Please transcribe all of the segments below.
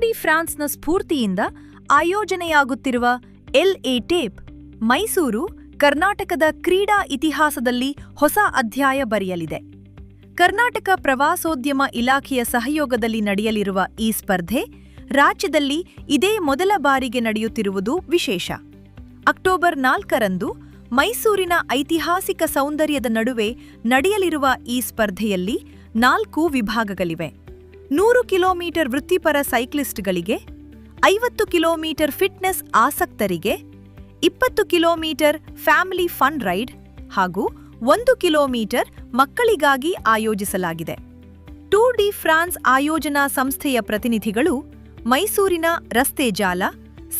Tour D ಫ್ರಾನ್ಸ್ನ ಸ್ಫೂರ್ತಿಯಿಂದ ಆಯೋಜನೆಯಾಗುತ್ತಿರುವ LA tape Mysuru ಕರ್ನಾಟಕದ ಕ್ರೀಡಾ ಇತಿಹಾಸದಲ್ಲಿ ಹೊಸ ಅಧ್ಯಾಯ ಬರೆಯಲಿದೆ. ಕರ್ನಾಟಕ ಪ್ರವಾಸೋದ್ಯಮ ಇಲಾಖೆಯ ಸಹಯೋಗದಲ್ಲಿ ನಡೆಯಲಿರುವ ಈ ಸ್ಪರ್ಧೆ ರಾಜ್ಯದಲ್ಲಿ ಇದೇ ಮೊದಲ ಬಾರಿಗೆ ನಡೆಯುತ್ತಿರುವುದು ವಿಶೇಷ. ಅಕ್ಟೋಬರ್ 4ರಂದು ಮೈಸೂರಿನ ಐತಿಹಾಸಿಕ ಸೌಂದರ್ಯದ ನಡುವೆ ನಡೆಯಲಿರುವ ಈ ಸ್ಪರ್ಧೆಯಲ್ಲಿ 4 ವಿಭಾಗಗಳಿವೆ. 100 ಕಿಲೋಮೀಟರ್ ವೃತ್ತಿಪರ ಸೈಕ್ಲಿಸ್ಟ್ಗಳಿಗೆ, 50 ಕಿಲೋಮೀಟರ್ ಫಿಟ್ನೆಸ್ ಆಸಕ್ತರಿಗೆ, 20 ಕಿಲೋಮೀಟರ್ ಫ್ಯಾಮಿಲಿ ಫನ್ ರೈಡ್ ಹಾಗೂ 1 ಕಿಲೋಮೀಟರ್ ಮಕ್ಕಳಿಗಾಗಿ ಆಯೋಜಿಸಲಾಗಿದೆ. ಟೂರ್ ಡಿ ಫ್ರಾನ್ಸ್ ಆಯೋಜನಾ ಸಂಸ್ಥೆಯ ಪ್ರತಿನಿಧಿಗಳು ಮೈಸೂರಿನ ರಸ್ತೆ ಜಾಲ,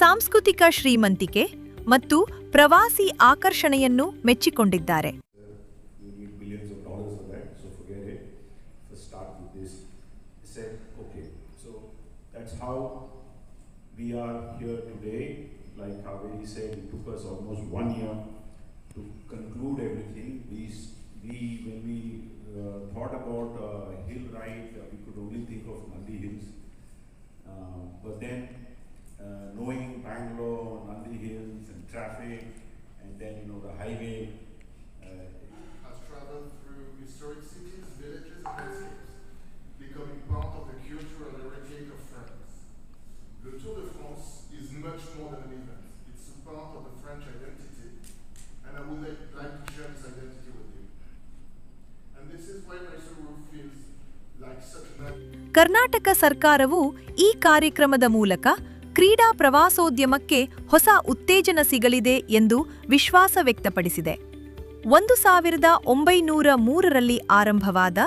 ಸಾಂಸ್ಕೃತಿಕ ಶ್ರೀಮಂತಿಕೆ ಮತ್ತು ಪ್ರವಾಸಿ ಆಕರ್ಷಣೆಯನ್ನು ಮೆಚ್ಚಿಕೊಂಡಿದ್ದಾರೆ. We are here today, like Kaveri said, it took us almost 1 year to conclude everything. When we thought about hill ride, we could only think of Nandi Hills. But then, knowing Bangalore, Nandi Hills and traffic, and then the highway. Has traveled through historic cities, villages and landscapes, becoming part of the cultural heritage of France. The Tour de France is much more than an event. It's a part of the French identity, and I would like to share this identity with you. And this is why Mysuru feels like such an... Karnataka ಸರ್ಕಾರವು ಈ ಕಾರ್ಯಕ್ರಮದ ಮೂಲಕ ಕ್ರೀಡಾ ಪ್ರವಾಸೋದ್ಯಮಕ್ಕೆ ಹೊಸ ಉತ್ತೇಜನ ಸಿಗಲಿದೆ ಎಂದು ವಿಶ್ವಾಸ ವ್ಯಕ್ತಪಡಿಸಿದೆ. 1903ರಲ್ಲಿ ಆರಂಭವಾದ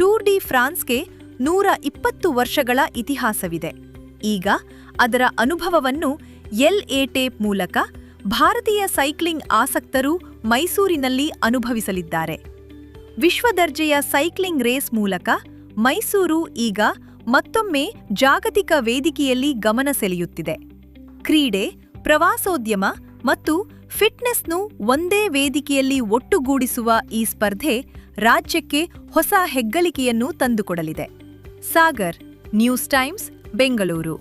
ಟೂರ್ ಡಿ ಫ್ರಾನ್ಸ್ಗೆ 120 ವರ್ಷಗಳ ಇತಿಹಾಸವಿದೆ. ಈಗ ಅದರ ಅನುಭವವನ್ನು LA ಟೇಪ್ ಮೂಲಕ ಭಾರತೀಯ ಸೈಕ್ಲಿಂಗ್ ಆಸಕ್ತರು ಮೈಸೂರಿನಲ್ಲಿ ಅನುಭವಿಸಲಿದ್ದಾರೆ. ವಿಶ್ವದರ್ಜೆಯ ಸೈಕ್ಲಿಂಗ್ ರೇಸ್ ಮೂಲಕ ಮೈಸೂರು ಈಗ ಮತ್ತೊಮ್ಮೆ ಜಾಗತಿಕ ವೇದಿಕೆಯಲ್ಲಿ ಗಮನ ಸೆಳೆಯುತ್ತಿದೆ. ಕ್ರೀಡೆ, ಪ್ರವಾಸೋದ್ಯಮ ಮತ್ತು ಫಿಟ್ನೆಸ್ನು ಒಂದೇ ವೇದಿಕೆಯಲ್ಲಿ ಒಟ್ಟುಗೂಡಿಸುವ ಈ ಸ್ಪರ್ಧೆ ರಾಜ್ಯಕ್ಕೆ ಹೊಸ ಹೆಗ್ಗಳಿಕೆಯನ್ನು ತಂದುಕೊಡಲಿದೆ. Sagar, news times, Bengaluru.